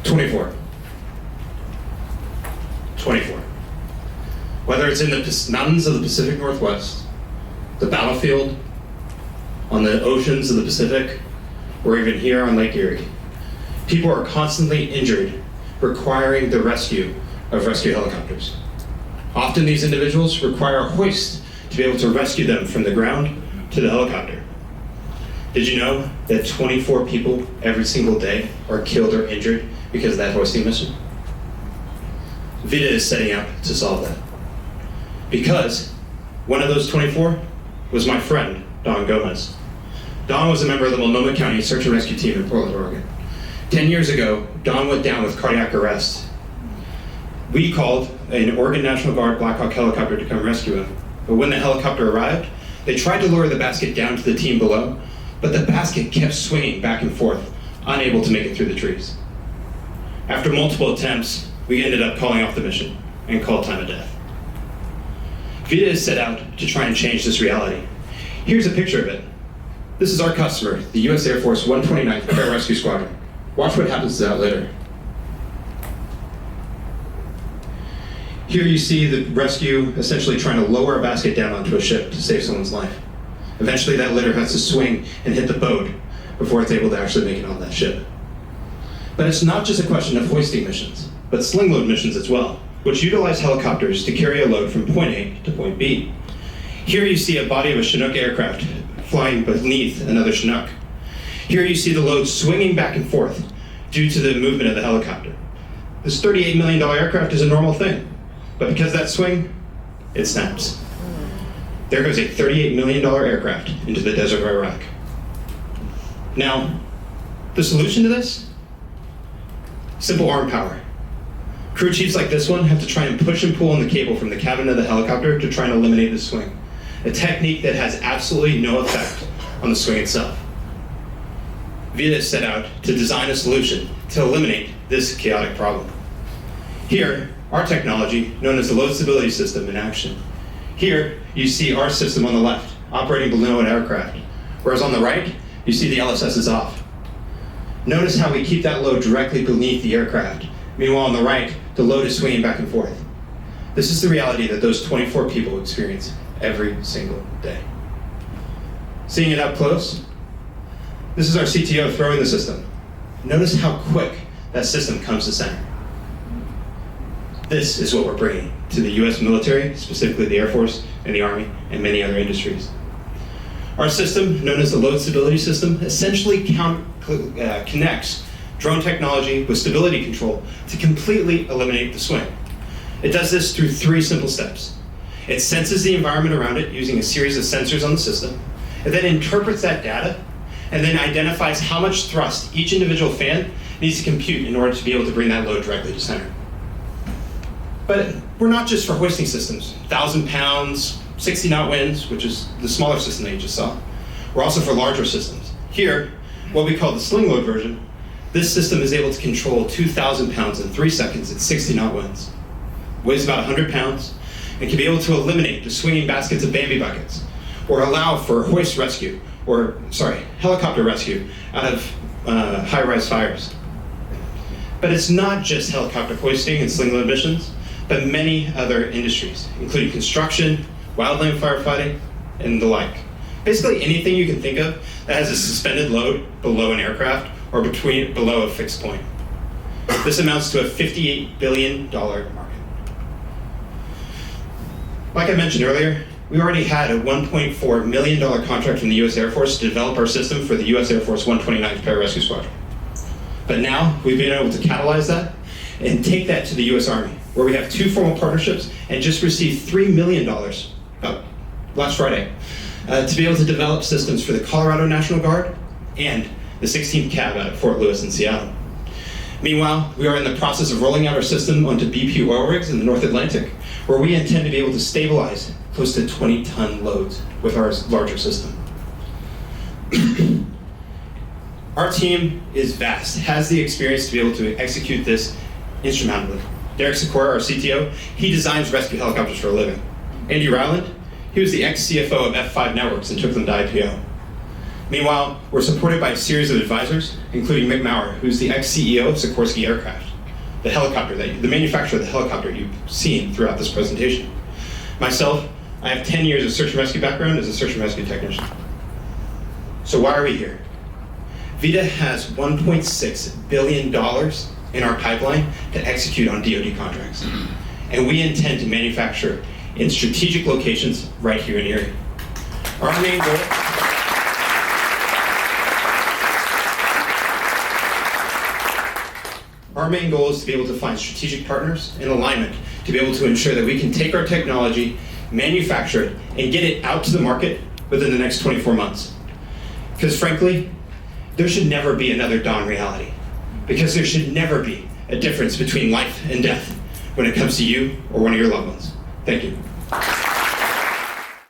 24. 24. Whether it's in the mountains of the Pacific Northwest, the battlefield, on the oceans of the Pacific, or even here on Lake Erie, people are constantly injured, requiring the rescue of rescue helicopters. Often these individuals require a hoist to be able to rescue them from the ground to the helicopter. Did you know that 24 people every single day are killed or injured because of that hoisting mission? Vita is setting out to solve that. Because one of those 24 was my friend, Don Gomez. Don was a member of the Multnomah County Search and Rescue Team in Portland, Oregon. 10 years ago, Don went down with cardiac arrest. We called an Oregon National Guard Black Hawk helicopter to come rescue him. But when the helicopter arrived, they tried to lower the basket down to the team below, but the basket kept swinging back and forth, unable to make it through the trees. After multiple attempts, we ended up calling off the mission and called time of death. Vita is set out to try and change this reality. Here's a picture of it. This is our customer, the U.S. Air Force 129th Pararescue Squadron. Watch what happens to that litter. Here you see the rescue essentially trying to lower a basket down onto a ship to save someone's life. Eventually that litter has to swing and hit the boat before it's able to actually make it on that ship. But it's not just a question of hoisting missions, but sling load missions as well, which utilize helicopters to carry a load from point A to point B. Here you see a body of a Chinook aircraft flying beneath another Chinook. Here you see the load swinging back and forth due to the movement of the helicopter. This $38 million aircraft is a normal thing, but because of that swing, it snaps. There goes a $38 million aircraft into the desert of Iraq. Now, the solution to this? Simple arm power. Crew chiefs like this one have to try and push and pull on the cable from the cabin of the helicopter to try and eliminate the swing, a technique that has absolutely no effect on the swing itself. Vita set out to design a solution to eliminate this chaotic problem. Here, our technology, known as the Load Stability System, in action. Here, you see our system on the left, operating below an aircraft, whereas on the right, you see the LSS is off. Notice how we keep that load directly beneath the aircraft. Meanwhile, on the right, the load is swinging back and forth. This is the reality that those 24 people experience every single day. Seeing it up close, this is our CTO throwing the system. Notice how quick that system comes to center. This is what we're bringing to the US military, specifically the Air Force and the Army, and many other industries. Our system, known as the Load Stability System, essentially connects drone technology with stability control to completely eliminate the swing. It does this through 3 simple steps. It senses the environment around it using a series of sensors on the system. It then interprets that data and then identifies how much thrust each individual fan needs to compute in order to be able to bring that load directly to center. But we're not just for hoisting systems, 1,000 pounds, 60 knot winds, which is the smaller system that you just saw. We're also for larger systems. Here, what we call the sling load version, this system is able to control 2,000 pounds in 3 seconds at 60 knot winds. Weighs about 100 pounds, and can be able to eliminate the swinging baskets of Bambi buckets, or allow for helicopter rescue out of high-rise fires. But it's not just helicopter hoisting and sling load missions, but many other industries, including construction, wildland firefighting, and the like. Basically anything you can think of that has a suspended load below an aircraft or below a fixed point. This amounts to a $58 billion market. Like I mentioned earlier, we already had a $1.4 million contract from the US Air Force to develop our system for the US Air Force 129th Pararescue Squadron. But now we've been able to catalyze that and take that to the US Army, where we have 2 formal partnerships and just received $3 million last Friday to be able to develop systems for the Colorado National Guard and the 16th Cab out of Fort Lewis in Seattle. Meanwhile, we are in the process of rolling out our system onto BP oil rigs in the North Atlantic, where we intend to be able to stabilize close to 20-ton loads with our larger system. Our team is vast, has the experience to be able to execute this instrumentally. Derek Sikora, our CTO, he designs rescue helicopters for a living. Andy Ryland, he was the ex-CFO of F5 Networks and took them to IPO. Meanwhile, we're supported by a series of advisors, including Mick Maurer, who's the ex-CEO of Sikorsky Aircraft, the manufacturer of the helicopter you've seen throughout this presentation. Myself, I have 10 years of search and rescue background as a search and rescue technician. So why are we here? Vita has $1.6 billion in our pipeline to execute on DoD contracts. And we intend to manufacture in strategic locations right here in Erie. Our main goal is to be able to find strategic partners in alignment to be able to ensure that we can take our technology, manufacture it, and get it out to the market within the next 24 months. Because frankly, there should never be another dawn reality. Because there should never be a difference between life and death when it comes to you or one of your loved ones. Thank you.